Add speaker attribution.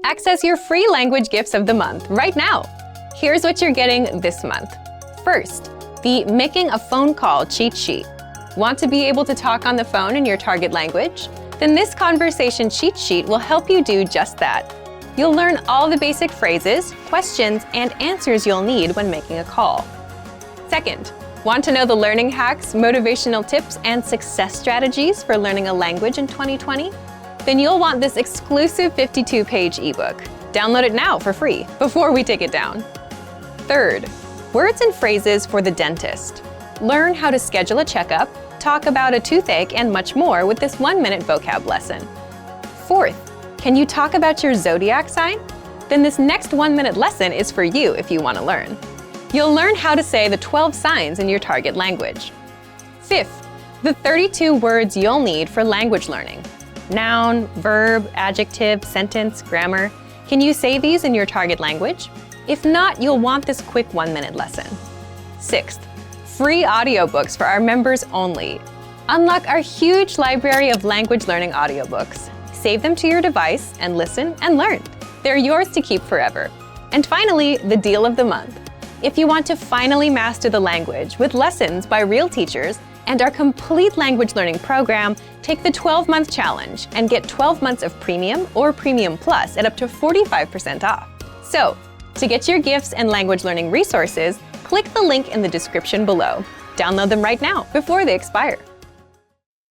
Speaker 1: Access your free language gifts of the month right now. Here's what you're getting this month. First, the Making a Phone Call cheat sheet. Want to be able to talk on the phone in your target language? Then this conversation cheat sheet will help you do just that. You'll learn all the basic phrases, questions, and answers you'll need when making a call. Second, want to know the learning hacks, motivational tips, and success strategies for learning a language in 2020? Then you'll want this exclusive 52-page ebook. Download it now for free before we take it down. Third, words and phrases for the dentist. Learn how to schedule a checkup, talk about a toothache, and much more with this 1-minute vocab lesson. Fourth, can you talk about your zodiac sign? Then this next 1-minute lesson is for you if you want to learn. You'll learn how to say the 12 signs in your target language. Fifth, the 32 words you'll need for language learning. Noun, verb, adjective, sentence, grammar. Can you say these in your target language? If not, you'll want this quick 1-minute lesson. Sixth, free audiobooks for our members only. Unlock our huge library of language learning audiobooks. Save them to your device and listen and learn. They're yours to keep forever. And finally, the deal of the month. If you want to finally master the language with lessons by real teachers and our complete language learning program, take the 12-month challenge and get 12 months of Premium or Premium Plus at up to 45% off. So, to get your gifts and language learning resources, click the link in the description below. Download them right now before they expire.